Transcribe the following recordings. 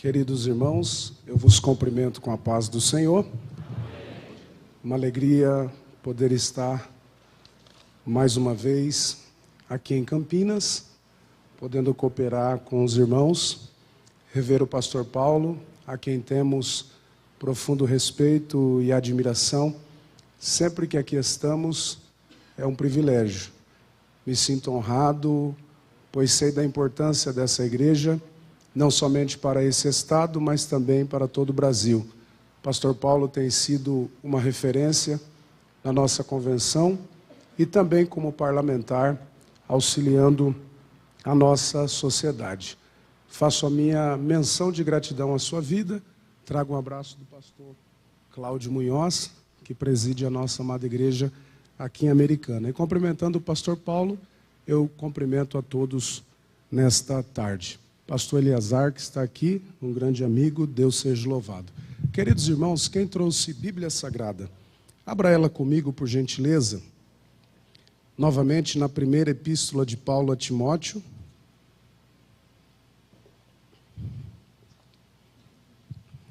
Queridos irmãos, eu vos cumprimento com a paz do Senhor. Uma alegria poder estar mais uma vez aqui em Campinas, podendo cooperar com os irmãos, rever o pastor Paulo, a quem temos profundo respeito e admiração. Sempre que aqui estamos, é um privilégio. Me sinto honrado, pois sei da importância dessa igreja, não somente para esse estado, mas também para todo o Brasil. Pastor Paulo tem sido uma referência na nossa convenção e também como parlamentar, auxiliando a nossa sociedade. Faço a minha menção de gratidão à sua vida, trago um abraço do pastor Cláudio Munhoz, que preside a nossa amada igreja aqui em Americana. E cumprimentando o pastor Paulo, eu cumprimento a todos nesta tarde. Pastor Eliazar, que está aqui, um grande amigo, Deus seja louvado. Queridos irmãos, quem trouxe Bíblia Sagrada? Abra ela comigo, por gentileza. Novamente, na primeira epístola de Paulo a Timóteo.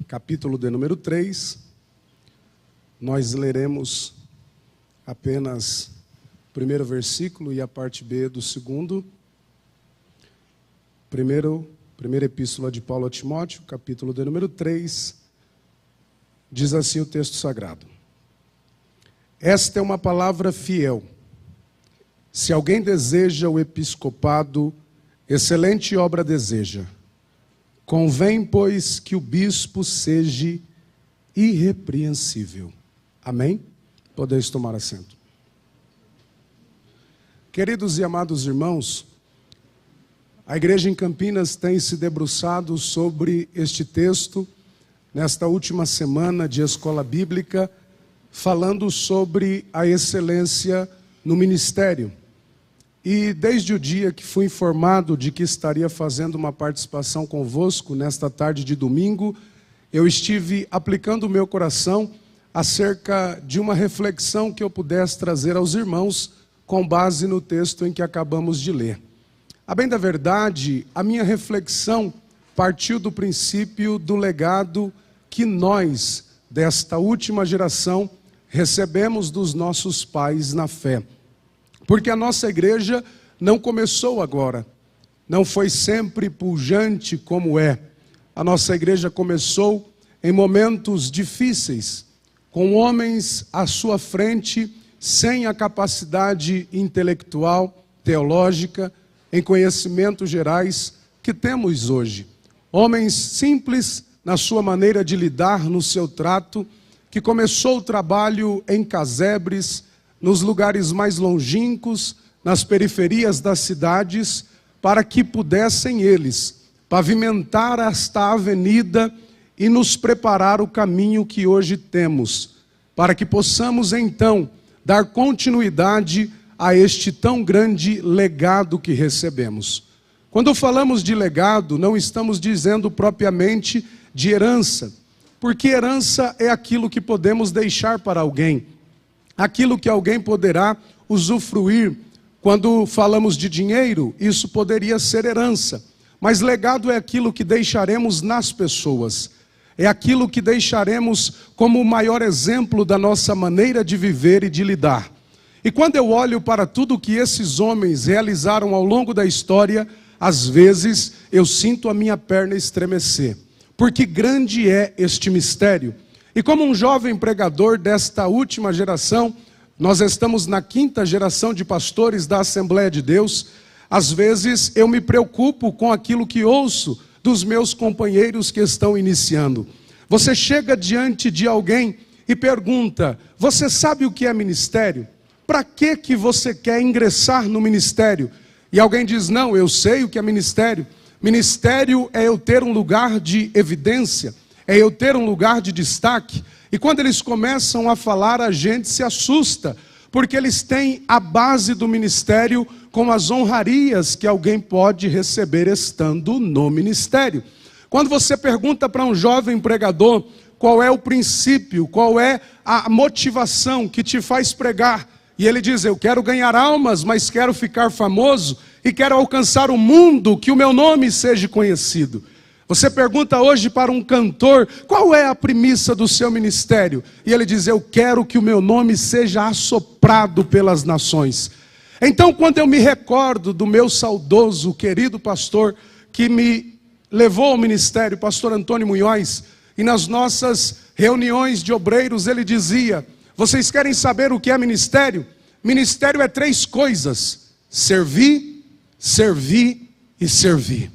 Capítulo de número 3. Nós leremos apenas o primeiro versículo e a parte B do segundo. Primeira epístola de Paulo a Timóteo, capítulo de número 3, diz assim o texto sagrado. Esta é uma palavra fiel. Se alguém deseja o episcopado, excelente obra deseja. Convém, pois, que o bispo seja irrepreensível. Amém? Podeis tomar assento. Queridos e amados irmãos, a igreja em Campinas tem se debruçado sobre este texto, nesta última semana de escola bíblica, falando sobre a excelência no ministério. E desde o dia que fui informado de que estaria fazendo uma participação convosco nesta tarde de domingo, eu estive aplicando o meu coração acerca de uma reflexão que eu pudesse trazer aos irmãos com base no texto em que acabamos de ler. A bem da verdade, a minha reflexão partiu do princípio do legado que nós, desta última geração, recebemos dos nossos pais na fé. Porque a nossa igreja não começou agora, não foi sempre pujante como é. A nossa igreja começou em momentos difíceis, com homens à sua frente, sem a capacidade intelectual, teológica, em conhecimentos gerais que temos hoje. Homens simples na sua maneira de lidar, no seu trato, que começou o trabalho em casebres, nos lugares mais longínquos, nas periferias das cidades, para que pudessem eles pavimentar esta avenida e nos preparar o caminho que hoje temos, para que possamos então dar continuidade a este tão grande legado que recebemos. Quando falamos de legado, não estamos dizendo propriamente de herança, porque herança é aquilo que podemos deixar para alguém, aquilo que alguém poderá usufruir. Quando falamos de dinheiro, isso poderia ser herança, mas legado é aquilo que deixaremos nas pessoas, é aquilo que deixaremos como o maior exemplo da nossa maneira de viver e de lidar. E quando eu olho para tudo que esses homens realizaram ao longo da história, às vezes eu sinto a minha perna estremecer, porque grande é este mistério. E como um jovem pregador desta última geração, nós estamos na 5ª geração de pastores da Assembleia de Deus, às vezes eu me preocupo com aquilo que ouço dos meus companheiros que estão iniciando. Você chega diante de alguém e pergunta: você sabe o que é ministério? Para que você quer ingressar no ministério? E alguém diz: não, eu sei o que é ministério. Ministério é eu ter um lugar de evidência, é eu ter um lugar de destaque. E quando eles começam a falar, a gente se assusta, porque eles têm a base do ministério com as honrarias que alguém pode receber estando no ministério. Quando você pergunta para um jovem pregador qual é o princípio, qual é a motivação que te faz pregar, e ele diz: eu quero ganhar almas, mas quero ficar famoso e quero alcançar o mundo, que o meu nome seja conhecido. Você pergunta hoje para um cantor, qual é a premissa do seu ministério? E ele diz, eu quero que o meu nome seja assoprado pelas nações. Então, quando eu me recordo do meu saudoso, querido pastor, que me levou ao ministério, pastor Antônio Munhoz, e nas nossas reuniões de obreiros ele dizia, vocês querem saber o que é ministério? Ministério é 3 coisas, servir, servir e servir.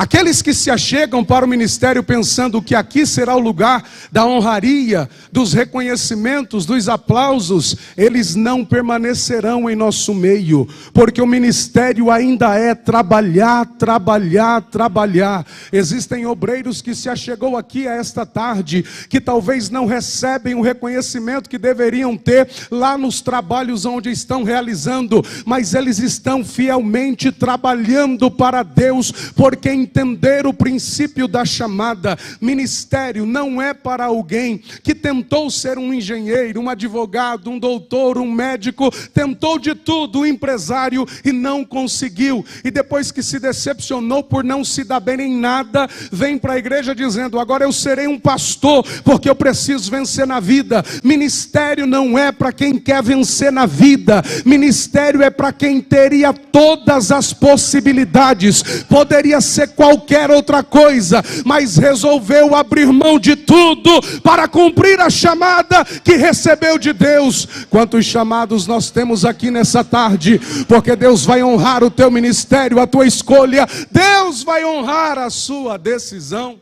Aqueles que se achegam para o ministério pensando que aqui será o lugar da honraria, dos reconhecimentos, dos aplausos, eles não permanecerão em nosso meio, porque o ministério ainda é trabalhar, trabalhar, trabalhar. Existem obreiros que se achegou aqui a esta tarde, que talvez não recebem o reconhecimento que deveriam ter lá nos trabalhos onde estão realizando, mas eles estão fielmente trabalhando para Deus, porque entender o princípio da chamada. Ministério não é para alguém que tentou ser um engenheiro, um advogado, um doutor, um médico, tentou de tudo, um empresário e não conseguiu. E depois que se decepcionou por não se dar bem em nada, vem para a igreja dizendo, agora eu serei um pastor, porque eu preciso vencer na vida. Ministério não é para quem quer vencer na vida. Ministério é para quem teria todas as possibilidades. Poderia ser qualquer outra coisa, mas resolveu abrir mão de tudo para cumprir a chamada que recebeu de Deus. Quantos chamados nós temos aqui nessa tarde? Porque Deus vai honrar o teu ministério, a tua escolha, Deus vai honrar a sua decisão.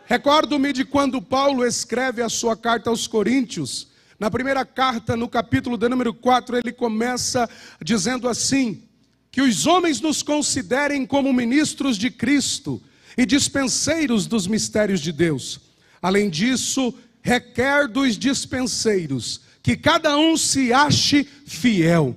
Recordo-me de quando Paulo escreve a sua carta aos Coríntios. Na primeira carta, no capítulo de número 4, ele começa dizendo assim, que os homens nos considerem como ministros de Cristo e dispenseiros dos mistérios de Deus. Além disso, requer dos dispenseiros que cada um se ache fiel.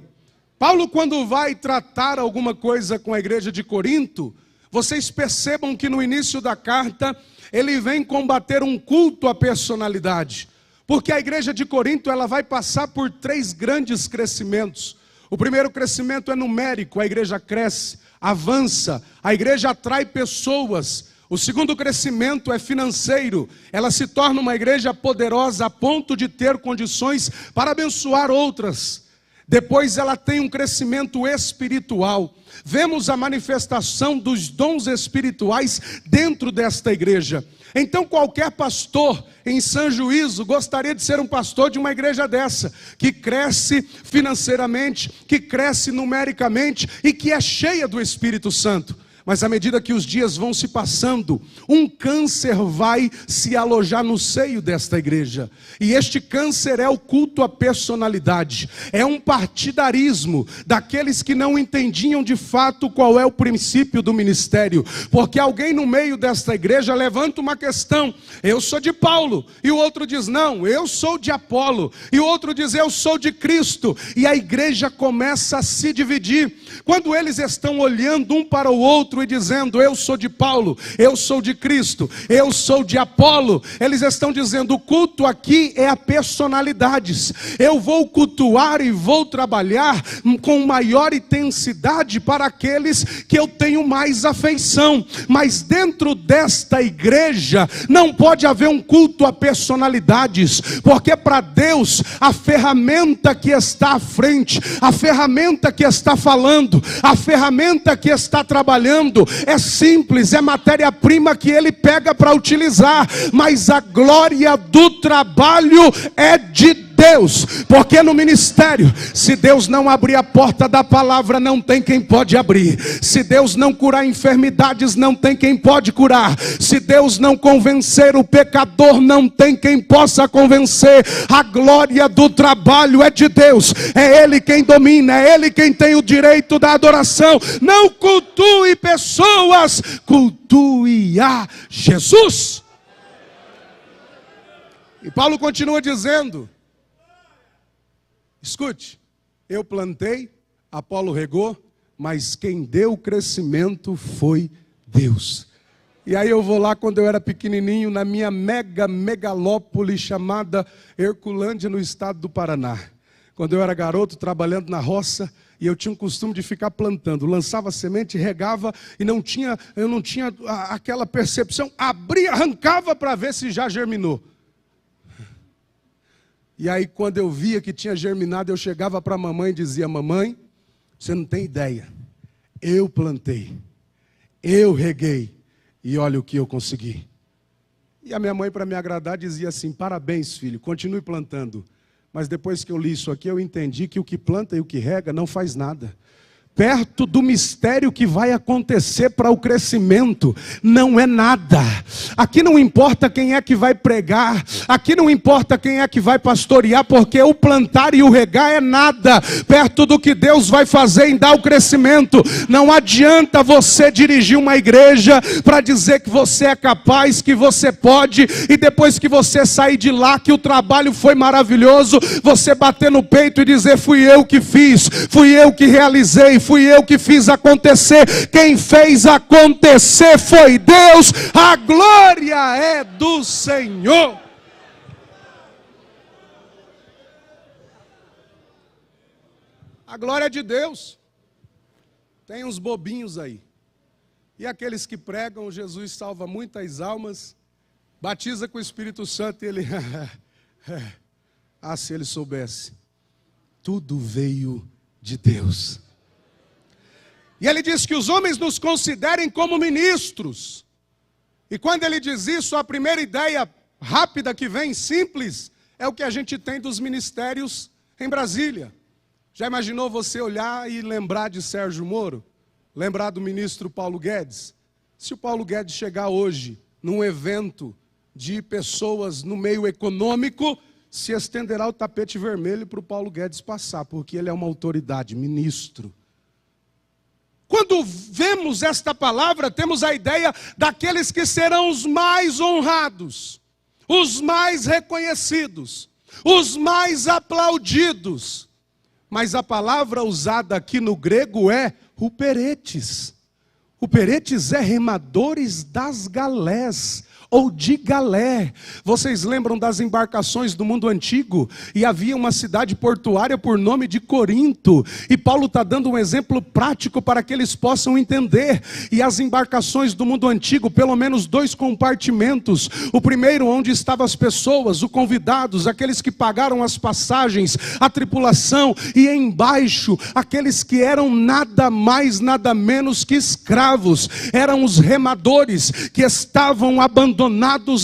Paulo, quando vai tratar alguma coisa com a igreja de Corinto, vocês percebam que no início da carta, ele vem combater um culto à personalidade. Porque a igreja de Corinto, ela vai passar por 3 grandes crescimentos. O primeiro crescimento é numérico, a igreja cresce, avança, a igreja atrai pessoas. O segundo crescimento é financeiro, ela se torna uma igreja poderosa a ponto de ter condições para abençoar outras. Depois ela tem um crescimento espiritual. Vemos a manifestação dos dons espirituais dentro desta igreja. Então qualquer pastor em sã juízo gostaria de ser um pastor de uma igreja dessa, que cresce financeiramente, que cresce numericamente e que é cheia do Espírito Santo. Mas à medida que os dias vão se passando, um câncer vai se alojar no seio desta igreja. E este câncer é o culto à personalidade. É um partidarismo daqueles que não entendiam de fato qual é o princípio do ministério. Porque alguém no meio desta igreja levanta uma questão. Eu sou de Paulo. E o outro diz, não, eu sou de Apolo. E o outro diz, eu sou de Cristo. E a igreja começa a se dividir. Quando eles estão olhando um para o outro, e dizendo, eu sou de Paulo, eu sou de Cristo, eu sou de Apolo, eles estão dizendo, o culto aqui é a personalidades. Eu vou cultuar e vou trabalhar com maior intensidade para aqueles que eu tenho mais afeição. Mas dentro desta igreja não pode haver um culto a personalidades, porque para Deus a ferramenta que está à frente, a ferramenta que está falando, a ferramenta que está trabalhando é simples, é matéria-prima que ele pega para utilizar, mas a glória do trabalho é de Deus, porque no ministério, se Deus não abrir a porta da palavra, não tem quem pode abrir. Se Deus não curar enfermidades, não tem quem pode curar. Se Deus não convencer o pecador, não tem quem possa convencer. A glória do trabalho é de Deus, é Ele quem domina, é Ele quem tem o direito da adoração. Não cultue pessoas, cultue a Jesus. E Paulo continua dizendo, escute, eu plantei, Apolo regou, mas quem deu o crescimento foi Deus. E aí eu vou lá quando eu era pequenininho, na minha megalópole chamada Herculândia, no estado do Paraná. quando eu era garoto, trabalhando na roça, e eu tinha um costume de ficar plantando. Lançava semente, regava, e eu não tinha aquela percepção. Abria, arrancava para ver se já germinou. E aí, quando eu via que tinha germinado, eu chegava para a mamãe e dizia: mamãe, você não tem ideia. Eu plantei, eu reguei, e olha o que eu consegui. E a minha mãe, para me agradar, dizia assim: parabéns, filho, continue plantando. Mas depois que eu li isso aqui, eu entendi que o que planta e o que rega não faz nada. Perto do mistério que vai acontecer para o crescimento, não é nada. Aqui não importa quem é que vai pregar, aqui não importa quem é que vai pastorear, porque o plantar e o regar é nada, perto do que Deus vai fazer em dar o crescimento. Não adianta você dirigir uma igreja para dizer que você é capaz, que você pode, e depois que você sair de lá, que o trabalho foi maravilhoso, você bater no peito e dizer: fui eu que fiz, fui eu que realizei, fui eu que fiz acontecer. Quem fez acontecer foi Deus. A glória é do Senhor. A glória é de Deus. Tem uns bobinhos aí. E aqueles que pregam: Jesus salva muitas almas, batiza com o Espírito Santo, e ele... ah, se ele soubesse. Tudo veio de Deus. E ele diz que os homens nos considerem como ministros. E quando ele diz isso, a primeira ideia rápida que vem, simples, é o que a gente tem dos ministérios em Brasília. Já imaginou você olhar e lembrar de Sérgio Moro? Lembrar do ministro Paulo Guedes? Se o Paulo Guedes chegar hoje num evento de pessoas no meio econômico, se estenderá o tapete vermelho para o Paulo Guedes passar, porque ele é uma autoridade, ministro. Quando vemos esta palavra, temos a ideia daqueles que serão os mais honrados, os mais reconhecidos, os mais aplaudidos. Mas a palavra usada aqui no grego é huperetes. Huperetes é remadores das galés, ou de galé. Vocês lembram das embarcações do mundo antigo? E havia uma cidade portuária por nome de Corinto. E Paulo está dando um exemplo prático para que eles possam entender. E as embarcações do mundo antigo, pelo menos 2 compartimentos. O primeiro, onde estavam as pessoas, os convidados, aqueles que pagaram as passagens, a tripulação. E embaixo, aqueles que eram nada mais, nada menos que escravos. Eram os remadores que estavam abandonados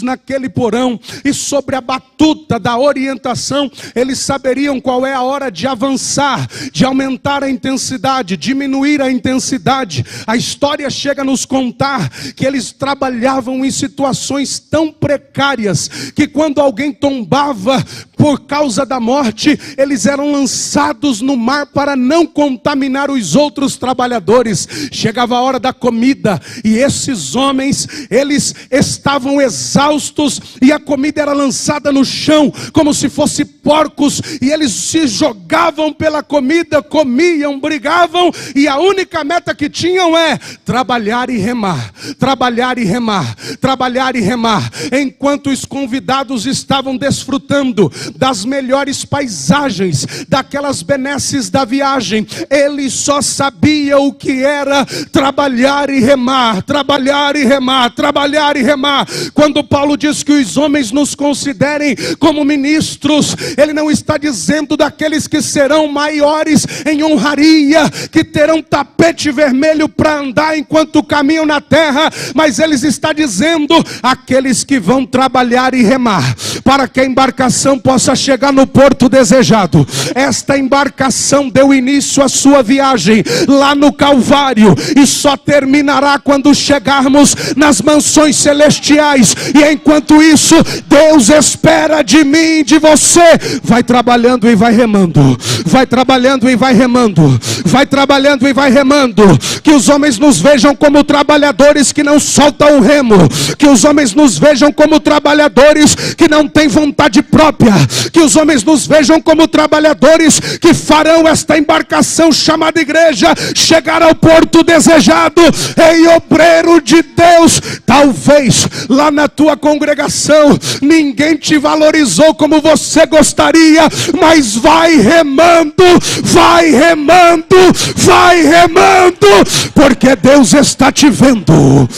naquele porão, e sobre a batuta da orientação, eles saberiam qual é a hora de avançar, de aumentar a intensidade, diminuir a intensidade. A história chega a nos contar que eles trabalhavam em situações tão precárias, que quando alguém tombava por causa da morte, eles eram lançados no mar para não contaminar os outros trabalhadores. Chegava a hora da comida, e esses homens, eles estavam exaustos, e a comida era lançada no chão, como se fossem porcos, e eles se jogavam pela comida, comiam, brigavam, e a única meta que tinham é trabalhar e remar, trabalhar e remar, trabalhar e remar, enquanto os convidados estavam desfrutando das melhores paisagens, daquelas benesses da viagem. Ele só sabia o que era trabalhar e remar, trabalhar e remar, trabalhar e remar. Quando Paulo diz que os homens nos considerem como ministros, ele não está dizendo daqueles que serão maiores em honraria, que terão tapete vermelho para andar enquanto caminham na terra, mas ele está dizendo aqueles que vão trabalhar e remar, para que a embarcação possa chegar no porto desejado. Esta embarcação deu início à sua viagem lá no Calvário, e só terminará quando chegarmos nas mansões celestiais. E enquanto isso, Deus espera de mim, de você. Vai trabalhando e vai remando, vai trabalhando e vai remando, vai trabalhando e vai remando. Que os homens nos vejam como trabalhadores que não soltam o remo, que os homens nos vejam como trabalhadores que não tem vontade própria, que os homens nos vejam como trabalhadores que farão esta embarcação chamada igreja chegar ao porto desejado. Ei, obreiro de Deus, talvez lá na tua congregação ninguém te valorizou como você gostaria, mas vai remando, vai remando, vai remando, porque Deus está te vendo.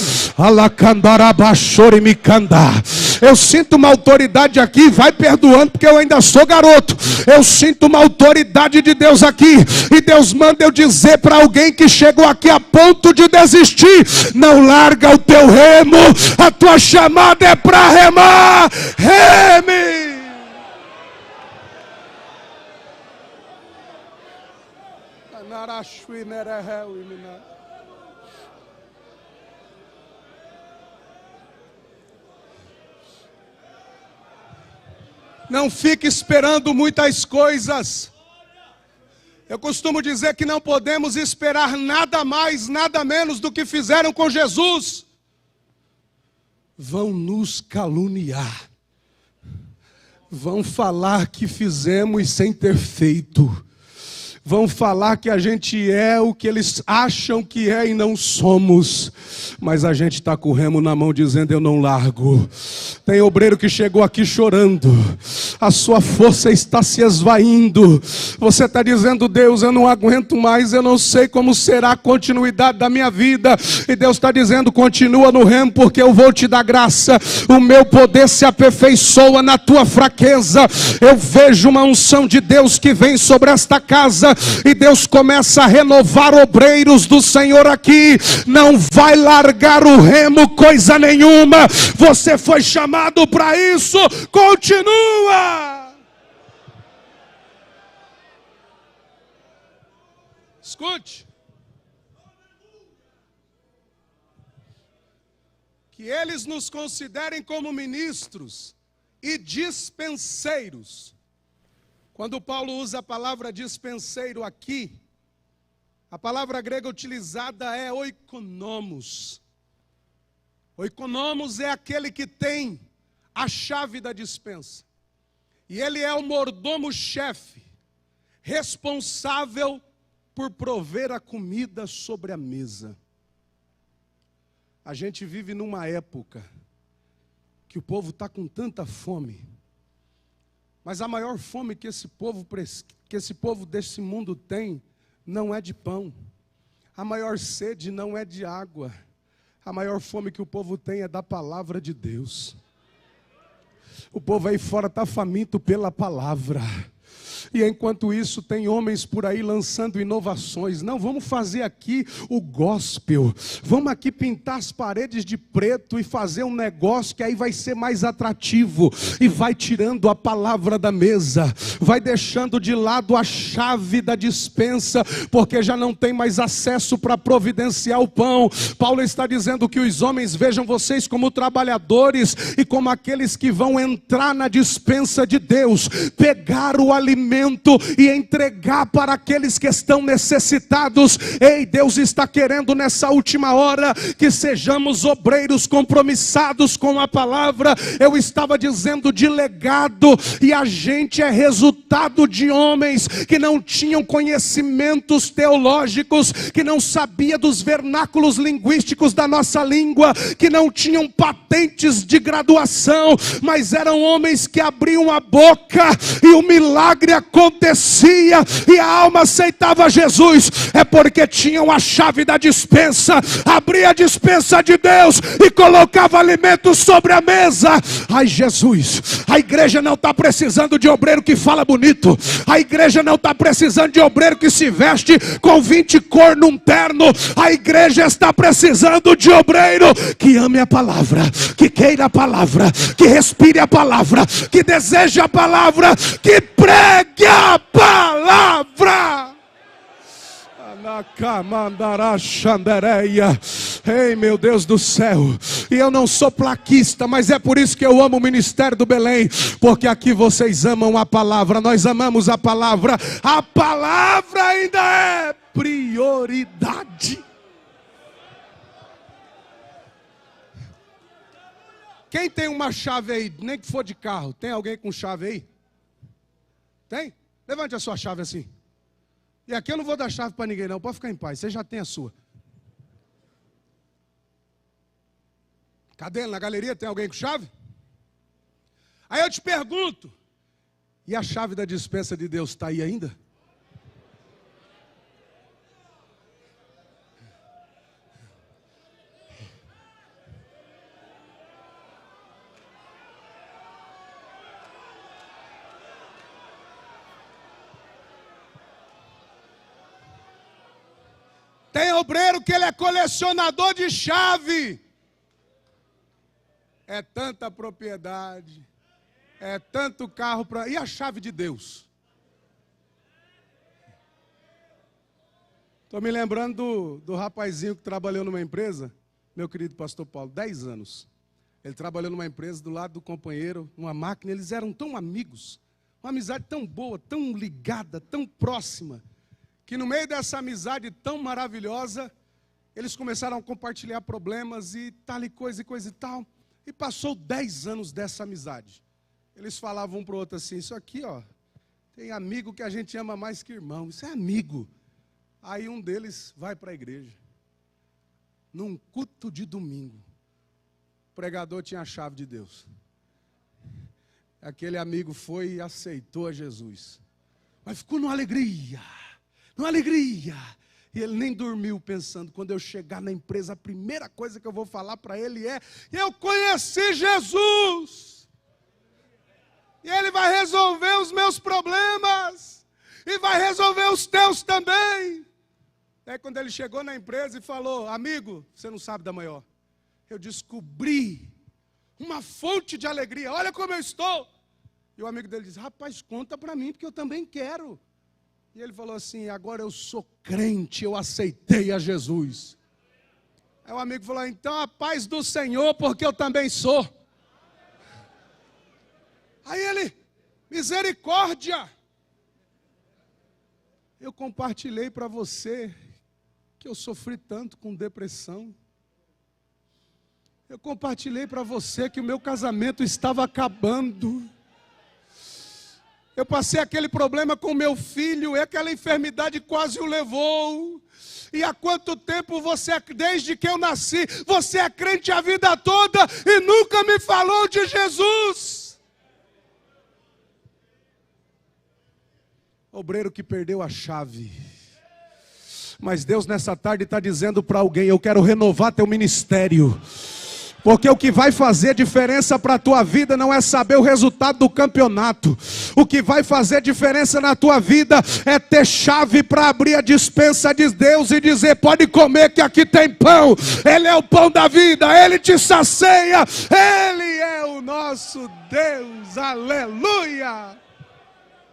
Eu sinto uma autoridade aqui, vai perdoando porque eu ainda sou garoto. Eu sinto uma autoridade de Deus aqui, e Deus manda eu dizer para alguém que chegou aqui a ponto de desistir: não larga o teu remo, a tua chamada é para remar. Reme! Não fique esperando muitas coisas. Eu costumo dizer que não podemos esperar nada mais, nada menos do que fizeram com Jesus. Vão nos caluniar. Vão falar que fizemos sem ter feito. Vão falar que a gente é o que eles acham que é e não somos. Mas a gente está com o remo na mão dizendo: eu não largo. Tem obreiro que chegou aqui chorando. A sua força está se esvaindo. Você está dizendo: Deus, eu não aguento mais. Eu não sei como será a continuidade da minha vida. E Deus está dizendo: continua no remo, porque eu vou te dar graça. O meu poder se aperfeiçoa na tua fraqueza. Eu vejo uma unção de Deus que vem sobre esta casa. E Deus começa a renovar obreiros do Senhor aqui. Não vai largar o remo coisa nenhuma. Você foi chamado para isso. Continua. Escute. Que eles nos considerem como ministros e dispenseiros. Quando Paulo usa a palavra dispenseiro aqui, a palavra grega utilizada é oikonomos. Oikonomos é aquele que tem a chave da dispensa. E ele é o mordomo-chefe, responsável por prover a comida sobre a mesa. A gente vive numa época que o povo está com tanta fome. Mas a maior fome que esse povo desse mundo tem não é de pão. A maior sede não é de água. A maior fome que o povo tem é da palavra de Deus. O povo aí fora está faminto pela palavra. E enquanto isso tem homens por aí lançando inovações. Não, vamos fazer aqui o gospel. Vamos aqui pintar as paredes de preto e fazer um negócio que aí vai ser mais atrativo. E vai tirando a palavra da mesa. Vai deixando de lado a chave da dispensa. Porque já não tem mais acesso para providenciar o pão. Paulo está dizendo que os homens vejam vocês como trabalhadores e como aqueles que vão entrar na dispensa de Deus. Pegar o alimento e entregar para aqueles que estão necessitados. Ei, Deus está querendo nessa última hora que sejamos obreiros compromissados com a palavra. Eu estava dizendo de legado, e a gente é resultado de homens que não tinham conhecimentos teológicos, que não sabia dos vernáculos linguísticos da nossa língua, que não tinham patentes de graduação, mas eram homens que abriam a boca e o milagre acontecia e a alma aceitava Jesus. É porque tinham a chave da dispensa, abria a dispensa de Deus e colocava alimentos sobre a mesa. Ai, Jesus, a igreja não está precisando de obreiro que fala bonito. A igreja não está precisando de obreiro que se veste com 20 cor num terno. A igreja está precisando de obreiro que ame a palavra, que queira a palavra, que respire a palavra, que deseje a palavra, que pregue a palavra. Ei, meu Deus do céu. E eu não sou plaquista, mas é por isso que eu amo o Ministério do Belém, porque aqui vocês amam a palavra. Nós amamos a palavra. A palavra ainda é prioridade. Quem tem uma chave aí, nem que for de carro, tem alguém com chave aí? Tem? Levante a sua chave assim. E aqui eu não vou dar chave para ninguém não, pode ficar em paz, você já tem a sua. Cadê? Na galeria tem alguém com chave? Aí eu te pergunto, e a chave da despensa de Deus está aí ainda? Tem obreiro que ele é colecionador de chave. É tanta propriedade, é tanto carro para... E a chave de Deus? Estou me lembrando do rapazinho que trabalhou numa empresa, meu querido pastor Paulo, 10 anos. Ele trabalhou numa empresa do lado do companheiro, uma máquina, eles eram tão amigos, uma amizade tão boa, tão ligada, tão próxima, que no meio dessa amizade tão maravilhosa, eles começaram a compartilhar problemas e tal e coisa e tal. E passou 10 anos dessa amizade. Eles falavam um para o outro assim, isso aqui, ó, tem amigo que a gente ama mais que irmão, isso é amigo. Aí um deles vai para a igreja. Num culto de domingo, o pregador tinha a chave de Deus. Aquele amigo foi e aceitou a Jesus. Mas ficou numa alegria. E ele nem dormiu pensando, quando eu chegar na empresa, a primeira coisa que eu vou falar para ele é, eu conheci Jesus. E ele vai resolver os meus problemas. E vai resolver os teus também. Aí quando ele chegou na empresa e falou, amigo, você não sabe da maior. Eu descobri uma fonte de alegria, olha como eu estou. E o amigo dele disse, rapaz, conta para mim, porque eu também quero. E ele falou assim, agora eu sou crente, eu aceitei a Jesus. Aí o amigo falou, então a paz do Senhor, porque eu também sou. Aí ele, misericórdia. Eu compartilhei para você que eu sofri tanto com depressão. Eu compartilhei para você que o meu casamento estava acabando. Eu passei aquele problema com meu filho, e aquela enfermidade quase o levou. E há quanto tempo você, desde que eu nasci, você é crente a vida toda e nunca me falou de Jesus? Obreiro que perdeu a chave. Mas Deus nessa tarde está dizendo para alguém, eu quero renovar teu ministério. Porque o que vai fazer diferença para a tua vida não é saber o resultado do campeonato. O que vai fazer diferença na tua vida é ter chave para abrir a despensa de Deus e dizer, pode comer que aqui tem pão. Ele é o pão da vida, Ele te sacia. Ele é o nosso Deus, aleluia.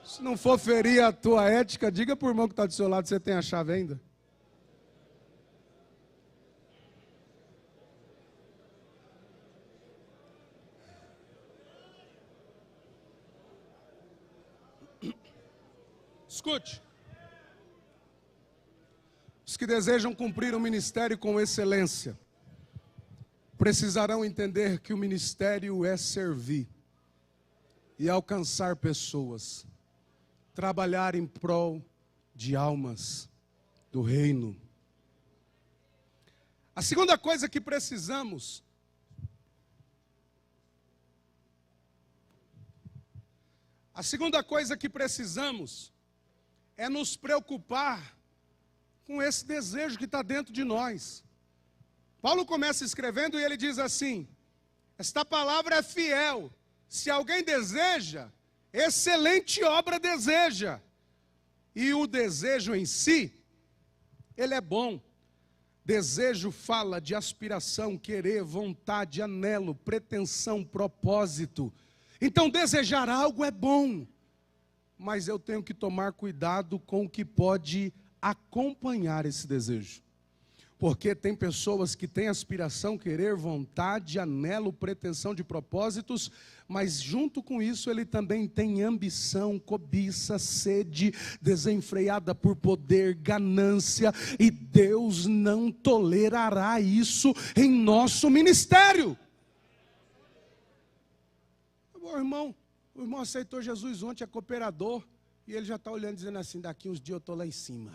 Se não for ferir a tua ética, diga para o irmão que está do seu lado, você tem a chave ainda? Escute, os que desejam cumprir o ministério com excelência, precisarão entender que o ministério é servir e alcançar pessoas, trabalhar em prol de almas do reino. A segunda coisa que precisamos é nos preocupar com esse desejo que está dentro de nós. Paulo começa escrevendo e ele diz assim, esta palavra é fiel, se alguém deseja, excelente obra deseja. E o desejo em si, ele é bom. Desejo fala de aspiração, querer, vontade, anelo, pretensão, propósito. Então desejar algo é bom. Mas eu tenho que tomar cuidado com o que pode acompanhar esse desejo. Porque tem pessoas que têm aspiração, querer, vontade, anelo, pretensão de propósitos, mas junto com isso ele também tem ambição, cobiça, sede, desenfreada por poder, ganância, e Deus não tolerará isso em nosso ministério. o irmão aceitou Jesus ontem, é cooperador, e ele já está olhando dizendo assim, daqui uns dias eu estou lá em cima.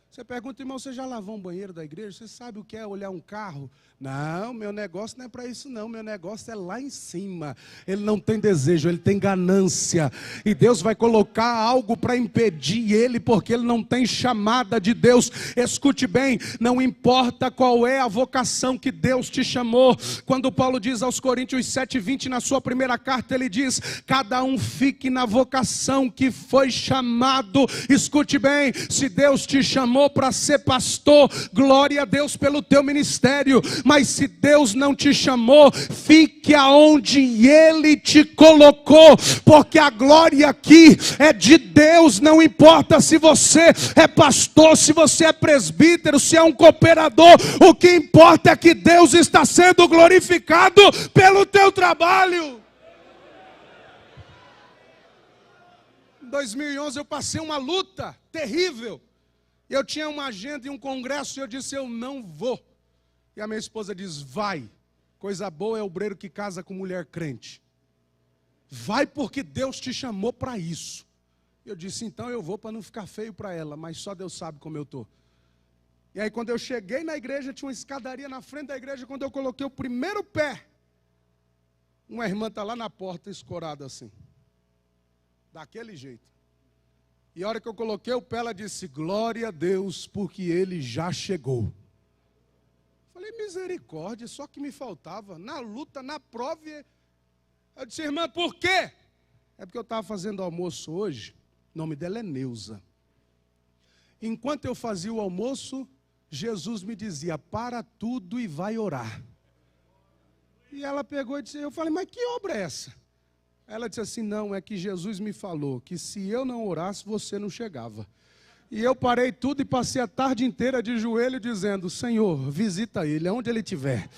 Você pergunta, irmão, você já lavou um banheiro da igreja? Você sabe o que é olhar um carro? Não, meu negócio não é para isso não, meu negócio é lá em cima. Ele não tem desejo, ele tem ganância. E Deus vai colocar algo para impedir ele, porque ele não tem chamada de Deus. Escute bem, não importa qual é a vocação que Deus te chamou. Quando Paulo diz aos Coríntios 7:20, na sua primeira carta, ele diz, cada um fique na vocação que foi chamado. Escute bem, se Deus te chamou para ser pastor, glória a Deus pelo teu ministério, mas se Deus não te chamou, fique aonde Ele te colocou, porque a glória aqui é de Deus. Não importa se você é pastor, se você é presbítero, se é um cooperador, o que importa é que Deus está sendo glorificado pelo teu trabalho. Em 2011 eu passei uma luta terrível. Eu tinha uma agenda e um congresso e eu disse, eu não vou. E a minha esposa diz, vai. Coisa boa é obreiro que casa com mulher crente. Vai porque Deus te chamou para isso. Eu disse, então eu vou para não ficar feio para ela, mas só Deus sabe como eu estou. E aí quando eu cheguei na igreja, tinha uma escadaria na frente da igreja, quando eu coloquei o primeiro pé, uma irmã está lá na porta escorada assim. Daquele jeito. E a hora que eu coloquei o pé, ela disse, glória a Deus, porque Ele já chegou. Falei, misericórdia, só que me faltava. Na luta, na prova, eu disse, irmã, por quê? É porque eu estava fazendo almoço hoje, o nome dela é Neuza. Enquanto eu fazia o almoço, Jesus me dizia, para tudo e vai orar. E ela pegou e disse, eu falei, mas que obra é essa? Ela disse assim, não, é que Jesus me falou que se eu não orasse, você não chegava. E eu parei tudo e passei a tarde inteira de joelho dizendo, Senhor, visita ele, aonde ele estiver.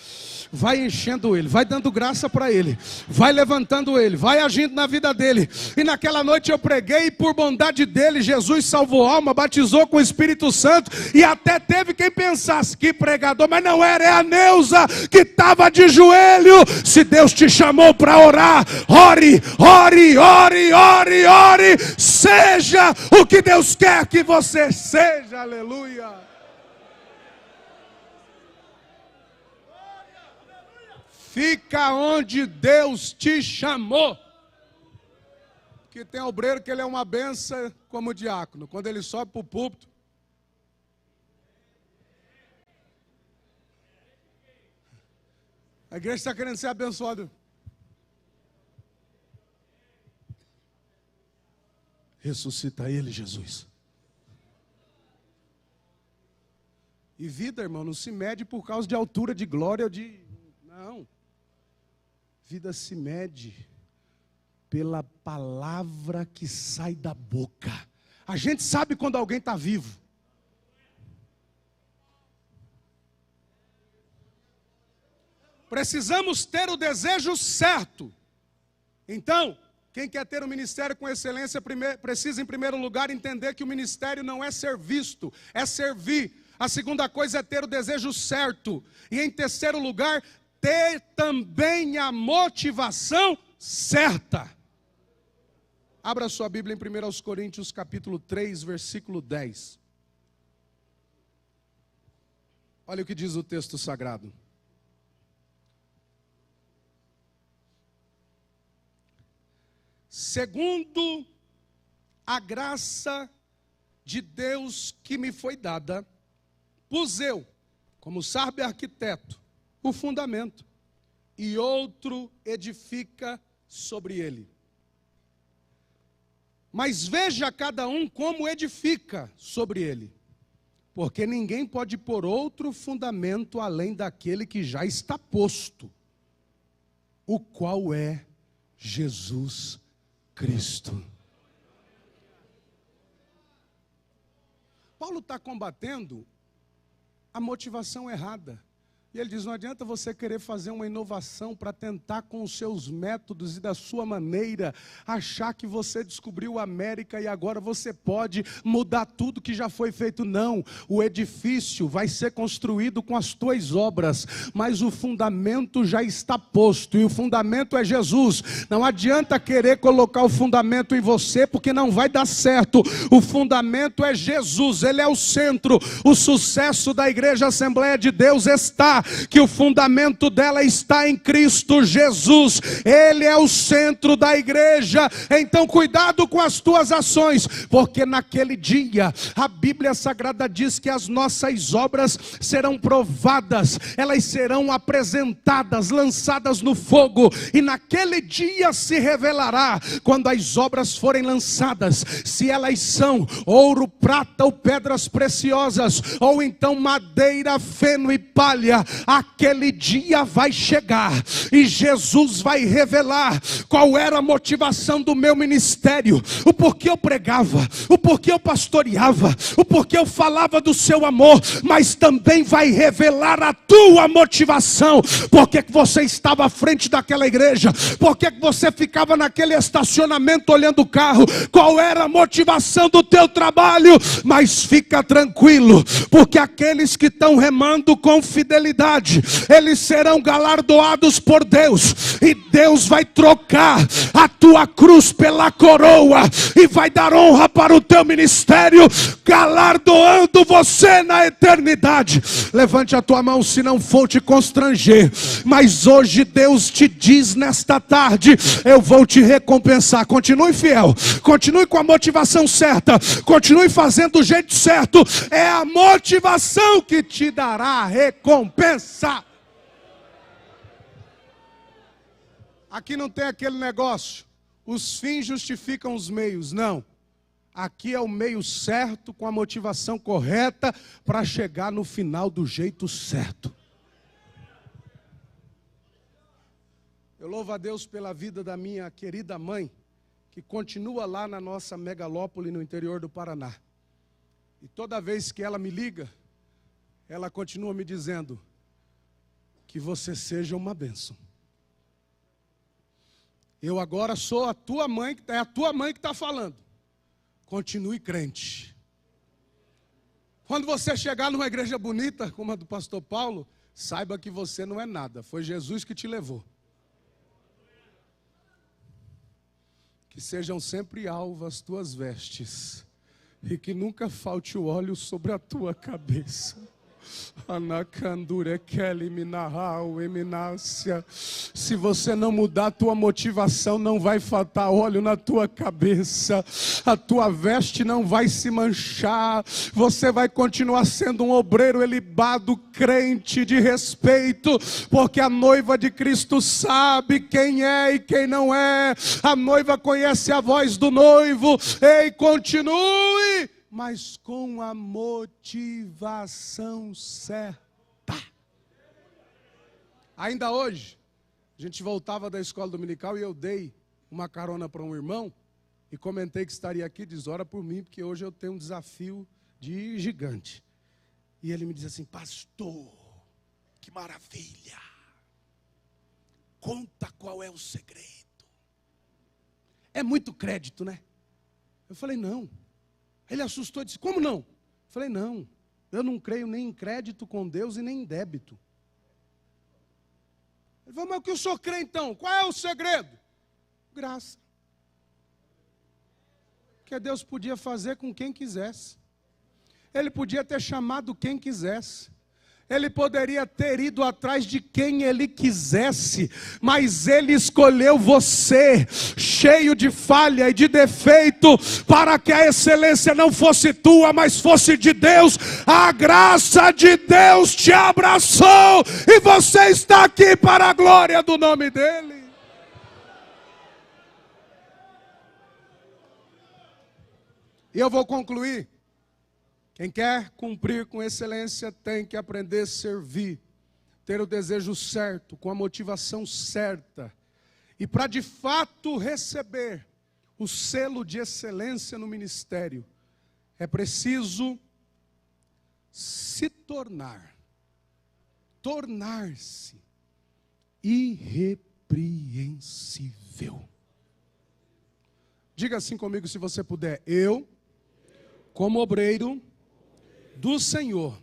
Vai enchendo ele, vai dando graça para ele, vai levantando ele, vai agindo na vida dele. E naquela noite eu preguei e por bondade dele, Jesus salvou alma, batizou com o Espírito Santo. E até teve quem pensasse, que pregador, mas não era, é a Neuza que estava de joelho. Se Deus te chamou para orar, ore, ore, ore, ore, ore. Seja o que Deus quer que você seja, aleluia. Fica onde Deus te chamou. Que tem obreiro que ele é uma benção como diácono. Quando ele sobe para o púlpito, a igreja está querendo ser abençoada. Ressuscita ele, Jesus. E vida, irmão, não se mede por causa de altura, de glória ou de... Não. Vida se mede pela palavra que sai da boca. A gente sabe quando alguém está vivo. Precisamos ter o desejo certo. Então, quem quer ter um ministério com excelência precisa, em primeiro lugar, entender que o ministério não é ser visto, é servir. A segunda coisa é ter o desejo certo. E em terceiro lugar, ter também a motivação certa. Abra sua Bíblia em 1 Coríntios capítulo 3, versículo 10. Olha o que diz o texto sagrado. Segundo a graça de Deus que me foi dada, pus eu, como sábio arquiteto, o fundamento, e outro edifica sobre ele. Mas veja cada um como edifica sobre ele, porque ninguém pode pôr outro fundamento além daquele que já está posto, o qual é Jesus Cristo. Paulo está combatendo a motivação errada. E ele diz, não adianta você querer fazer uma inovação para tentar com os seus métodos e da sua maneira, achar que você descobriu a América e agora você pode mudar tudo que já foi feito. Não, o edifício vai ser construído com as tuas obras, mas o fundamento já está posto, e o fundamento é Jesus. Não adianta querer colocar o fundamento em você, porque não vai dar certo. O fundamento é Jesus, Ele é o centro. O sucesso da Igreja Assembleia de Deus está que o fundamento dela está em Cristo Jesus. Ele é o centro da igreja. Então cuidado com as tuas ações, porque naquele dia a Bíblia Sagrada diz que as nossas obras serão provadas, elas serão apresentadas, lançadas no fogo, e naquele dia se revelará, quando as obras forem lançadas, se elas são ouro, prata ou pedras preciosas, ou então madeira, feno e palha. Aquele dia vai chegar e Jesus vai revelar qual era a motivação do meu ministério, o porquê eu pregava, o porquê eu pastoreava, o porquê eu falava do seu amor, mas também vai revelar a tua motivação. Por que você estava à frente daquela igreja? Por que você ficava naquele estacionamento olhando o carro? Qual era a motivação do teu trabalho? Mas fica tranquilo, porque aqueles que estão remando com fidelidade, eles serão galardoados por Deus, e Deus vai trocar a tua cruz pela coroa, e vai dar honra para o teu ministério, galardoando você na eternidade. Levante a tua mão se não for te constranger, mas hoje Deus te diz nesta tarde, eu vou te recompensar. Continue fiel, continue com a motivação certa, continue fazendo do jeito certo, é a motivação que te dará a recompensa. Aqui não tem aquele negócio, os fins justificam os meios, não. Aqui é o meio certo, com a motivação correta, para chegar no final do jeito certo. Eu louvo a Deus pela vida da minha querida mãe, que continua lá na nossa megalópole no interior do Paraná. E toda vez que ela me liga, ela continua me dizendo, que você seja uma bênção. Eu agora sou a tua mãe, é a tua mãe que está falando. Continue crente. Quando você chegar numa igreja bonita, como a do pastor Paulo, saiba que você não é nada, foi Jesus que te levou. Que sejam sempre alvas as tuas vestes, e que nunca falte o óleo sobre a tua cabeça. Se você não mudar a tua motivação, não vai faltar óleo na tua cabeça, a tua veste não vai se manchar, você vai continuar sendo um obreiro ilibado, crente de respeito, porque a noiva de Cristo sabe quem é e quem não é, a noiva conhece a voz do noivo. Ei, continue, mas com a motivação certa. Ainda hoje, a gente voltava da escola dominical e eu dei uma carona para um irmão e comentei que estaria aqui, diz, ora por mim, porque hoje eu tenho um desafio de gigante. E ele me diz assim, pastor, que maravilha, conta qual é o segredo. É muito crédito, né? Eu falei, não. Ele assustou e disse, como não? Eu falei, não, eu não creio nem em crédito com Deus e nem em débito. Ele falou, mas o que o senhor crê então? Qual é o segredo? Graça. Que Deus podia fazer com quem quisesse. Ele podia ter chamado quem quisesse. Ele poderia ter ido atrás de quem ele quisesse, mas ele escolheu você, cheio de falha e de defeito, para que a excelência não fosse tua, mas fosse de Deus. A graça de Deus te abraçou, e você está aqui para a glória do nome dele. E eu vou concluir. Quem quer cumprir com excelência tem que aprender a servir, ter o desejo certo, com a motivação certa. E para de fato receber o selo de excelência no ministério, é preciso se tornar tornar-se irrepreensível. Diga assim comigo se você puder. Eu, como obreiro do Senhor,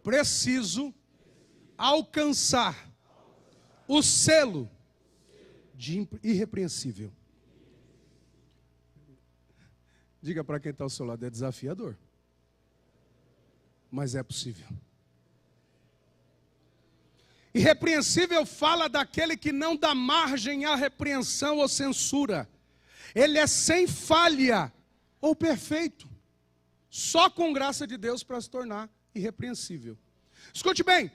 preciso alcançar o selo de irrepreensível. Diga para quem está ao seu lado, é desafiador, mas é possível. Irrepreensível fala daquele que não dá margem à repreensão ou censura. Ele é sem falha ou perfeito, só com graça de Deus para se tornar irrepreensível. Escute bem,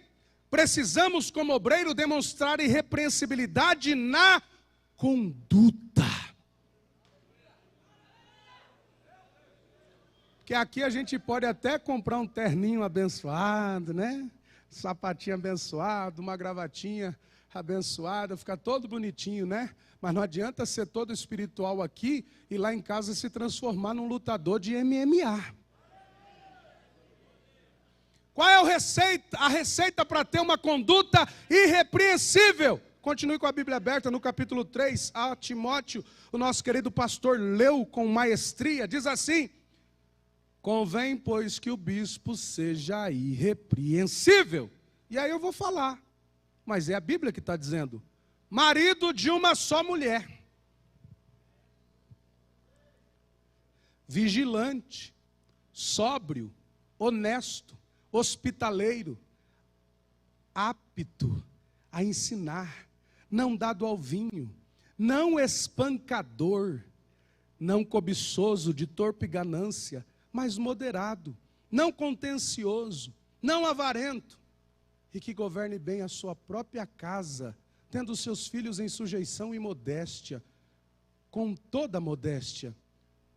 precisamos como obreiro demonstrar irrepreensibilidade na conduta. Porque aqui a gente pode até comprar um terninho abençoado, né? Sapatinho abençoado, uma gravatinha abençoada, ficar todo bonitinho, né? Mas não adianta ser todo espiritual aqui e lá em casa se transformar num lutador de MMA. Qual é a receita para ter uma conduta irrepreensível? Continue com a Bíblia aberta no capítulo 3, a Timóteo, o nosso querido pastor leu com maestria, diz assim: convém, pois, que o bispo seja irrepreensível. E aí eu vou falar, mas é a Bíblia que está dizendo. Marido de uma só mulher. Vigilante, sóbrio, honesto, hospitaleiro, apto a ensinar, não dado ao vinho, não espancador, não cobiçoso de torpe ganância, mas moderado, não contencioso, não avarento, e que governe bem a sua própria casa, tendo seus filhos em sujeição e modéstia, com toda modéstia.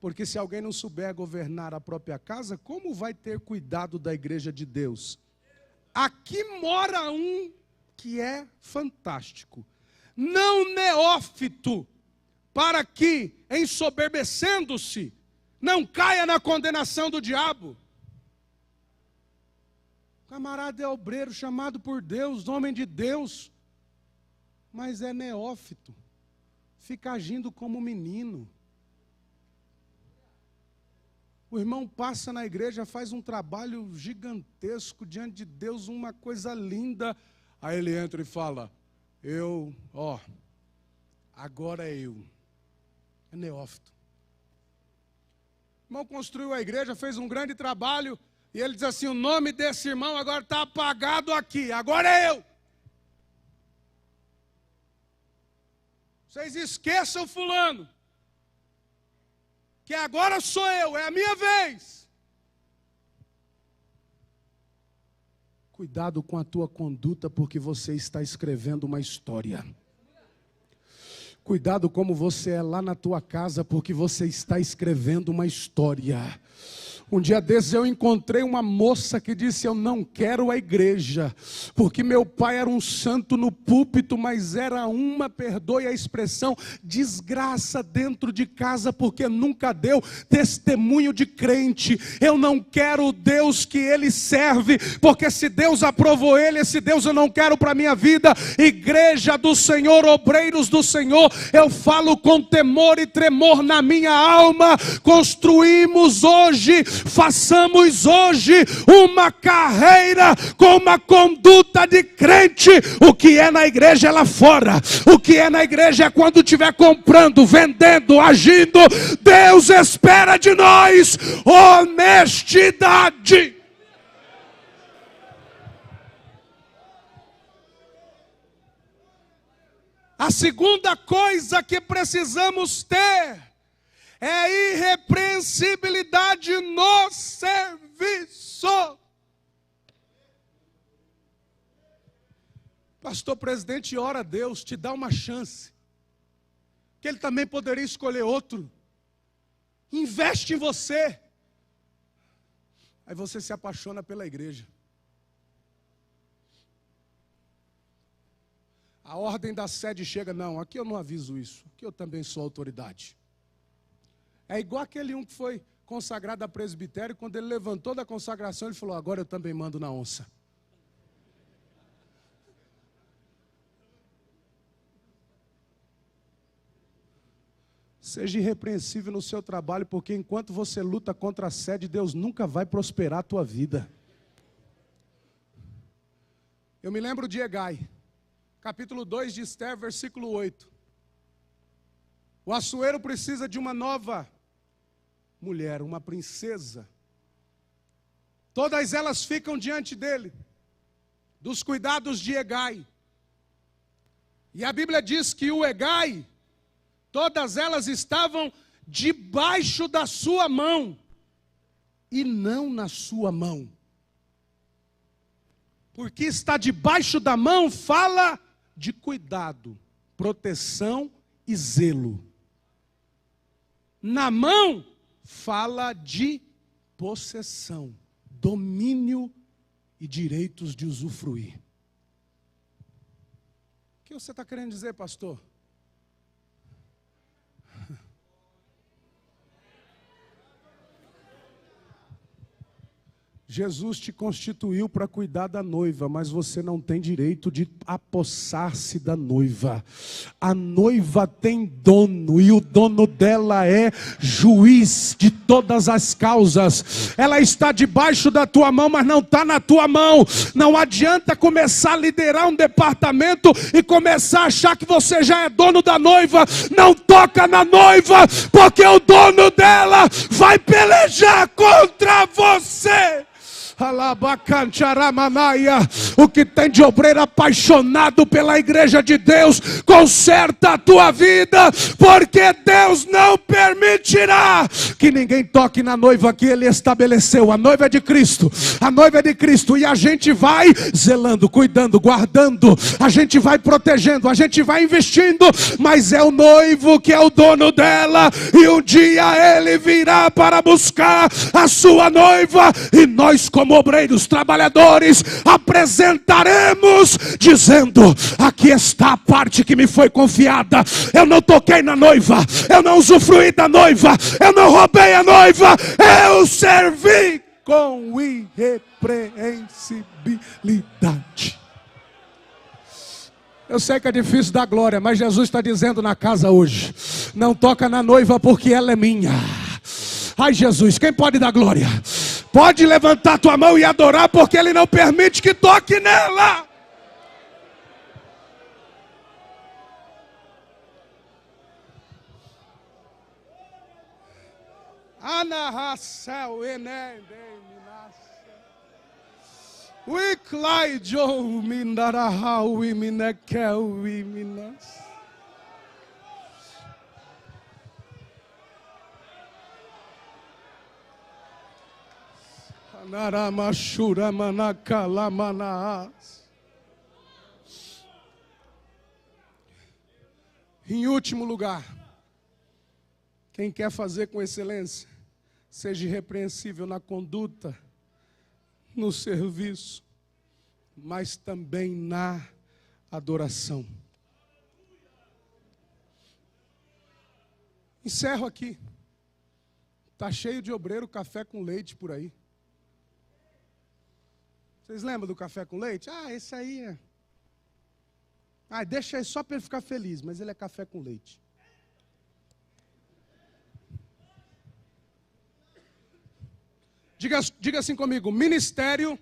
Porque se alguém não souber governar a própria casa, como vai ter cuidado da igreja de Deus? Aqui mora um que é fantástico, não neófito, para que, ensoberbecendo-se, não caia na condenação do diabo. O camarada é obreiro, chamado por Deus, homem de Deus, mas é neófito, fica agindo como menino. O irmão passa na igreja, faz um trabalho gigantesco diante de Deus, uma coisa linda. Aí ele entra e fala, agora é eu. É neófito. O irmão construiu a igreja, fez um grande trabalho, e ele diz assim, o nome desse irmão agora está apagado aqui, agora é eu. Vocês esqueçam fulano, que agora sou eu, é a minha vez. Cuidado com a tua conduta, porque você está escrevendo uma história. Cuidado como você é lá na tua casa, porque você está escrevendo uma história. Um dia desses eu encontrei uma moça que disse, eu não quero a igreja, porque meu pai era um santo no púlpito, mas era uma, perdoe a expressão, desgraça dentro de casa, porque nunca deu testemunho de crente. Eu não quero o Deus que ele serve, porque se Deus aprovou ele, esse Deus eu não quero para a minha vida. Igreja do Senhor, obreiros do Senhor, eu falo com temor e tremor na minha alma. Construímos hoje, façamos hoje uma carreira com uma conduta de crente. O que é na igreja é lá fora. O que é na igreja é quando estiver comprando, vendendo, agindo. Deus espera de nós honestidade. A segunda coisa que precisamos ter é irrepreensibilidade no serviço. Pastor presidente, ora a Deus, te dá uma chance, que ele também poderia escolher outro. Investe em você. Aí você se apaixona pela igreja. A ordem da sede chega, não, aqui eu não aviso isso, aqui eu também sou autoridade. É igual aquele um que foi consagrado a presbitério, quando ele levantou da consagração, ele falou, agora eu também mando na onça. Seja irrepreensível no seu trabalho, porque enquanto você luta contra a sede, Deus nunca vai prosperar a tua vida. Eu me lembro de Hegai, capítulo 2 de Esther, versículo 8. O Assuero precisa de uma nova mulher, uma princesa. Todas elas ficam diante dele, dos cuidados de Hegai. E a Bíblia diz que o Hegai, todas elas estavam debaixo da sua mão, e não na sua mão. Porque está debaixo da mão fala de cuidado, proteção e zelo. Na mão fala de possessão, domínio e direitos de usufruir. O que você está querendo dizer, pastor? Jesus te constituiu para cuidar da noiva, mas você não tem direito de apossar-se da noiva. A noiva tem dono, e o dono dela é juiz de todas as causas. Ela está debaixo da tua mão, mas não está na tua mão. Não adianta começar a liderar um departamento e começar a achar que você já é dono da noiva. Não toca na noiva, porque o dono dela vai pelejar contra você. O que tem de obreiro apaixonado pela igreja de Deus, conserta a tua vida, porque Deus não permitirá que ninguém toque na noiva que Ele estabeleceu. A noiva é de Cristo, a noiva é de Cristo, e a gente vai zelando, cuidando, guardando, a gente vai protegendo, a gente vai investindo, mas é o noivo que é o dono dela, e um dia Ele virá para buscar a sua noiva, e nós como obreiros, trabalhadores, apresentaremos dizendo: aqui está a parte que me foi confiada. Eu não toquei na noiva, eu não usufruí da noiva, eu não roubei a noiva, eu servi com irrepreensibilidade. Eu sei que é difícil dar glória, mas Jesus está dizendo na casa hoje: não toca na noiva porque ela é minha. Ai, Jesus, quem pode dar glória? Pode levantar tua mão e adorar, porque Ele não permite que toque nela. Em último lugar, quem quer fazer com excelência, seja irrepreensível na conduta, no serviço, mas também na adoração. Encerro aqui. Está cheio de obreiro café com leite por aí. Vocês lembram do café com leite? Ah, esse aí é. Ah, deixa aí só para ele ficar feliz, mas ele é café com leite. Diga assim comigo: ministério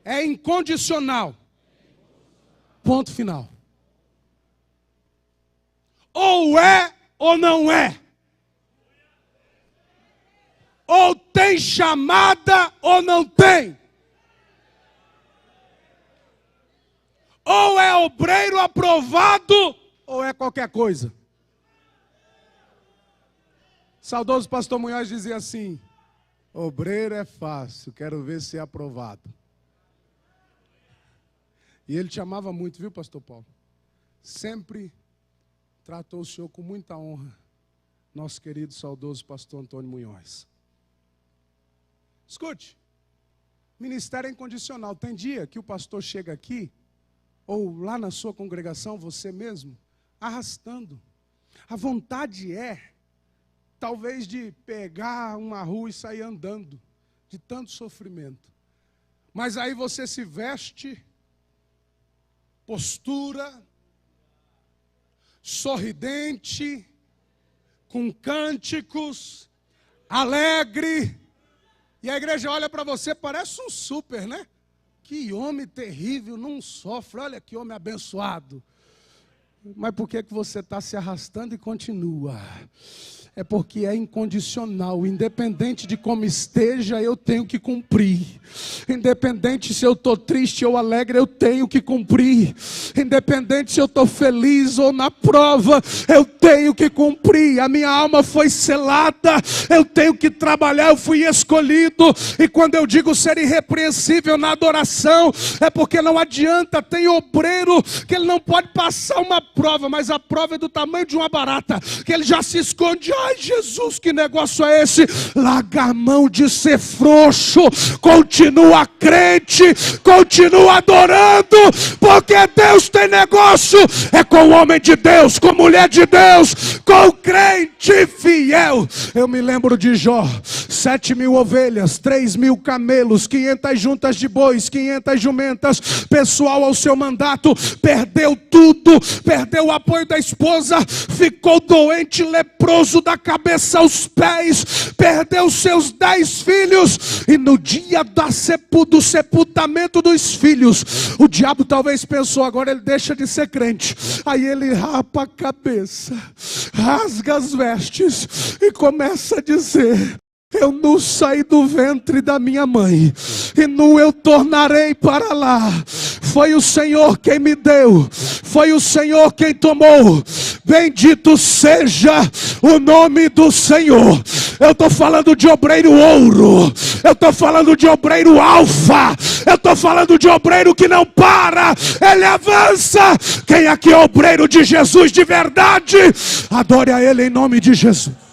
é incondicional. Ponto final. Ou é ou não é. Ou tem chamada ou não tem. Ou é obreiro aprovado, ou é qualquer coisa. Saudoso pastor Munhoz dizia assim: obreiro é fácil, quero ver se é aprovado. E ele te amava muito, viu, pastor Paulo? Sempre tratou o senhor com muita honra, nosso querido saudoso pastor Antônio Munhoz. Escute, ministério é incondicional. Tem dia que o pastor chega aqui, ou lá na sua congregação, você mesmo, arrastando. A vontade é, talvez, de pegar uma rua e sair andando, de tanto sofrimento. Mas aí você se veste, postura, sorridente, com cânticos, alegre. E a igreja olha para você, parece um super, né? Que homem terrível, não sofre, olha que homem abençoado. Mas por que você está se arrastando e continua? É porque é incondicional, independente de como esteja, eu tenho que cumprir. Independente se eu estou triste ou alegre, eu tenho que cumprir. Independente se eu estou feliz ou na prova, eu tenho que cumprir. A minha alma foi selada, eu tenho que trabalhar, eu fui escolhido. E quando eu digo ser irrepreensível na adoração, é porque não adianta, tem obreiro que ele não pode passar uma prova, mas a prova é do tamanho de uma barata, que ele já se esconde. Ai, Jesus, que negócio é esse? Larga a mão de ser frouxo, continua crente, continua adorando, porque Deus tem negócio, é com o homem de Deus, com a mulher de Deus, com o crente fiel. Eu me lembro de Jó, 7.000 ovelhas, 3.000 camelos, 500 juntas de bois, 500 jumentas, pessoal ao seu mandato, perdeu tudo, perdeu o apoio da esposa, ficou doente, leproso da cabeça aos pés, perdeu seus 10 filhos, e no dia do sepultamento dos filhos, o diabo talvez pensou, agora ele deixa de ser crente, aí ele rapa a cabeça, rasga as vestes, e começa a dizer: eu nu saí do ventre da minha mãe, e nu eu tornarei para lá. Foi o Senhor quem me deu, foi o Senhor quem tomou. Bendito seja o nome do Senhor. Eu estou falando de obreiro ouro, eu estou falando de obreiro alfa, eu estou falando de obreiro que não para, ele avança. Quem aqui é obreiro de Jesus de verdade? Adore a Ele em nome de Jesus.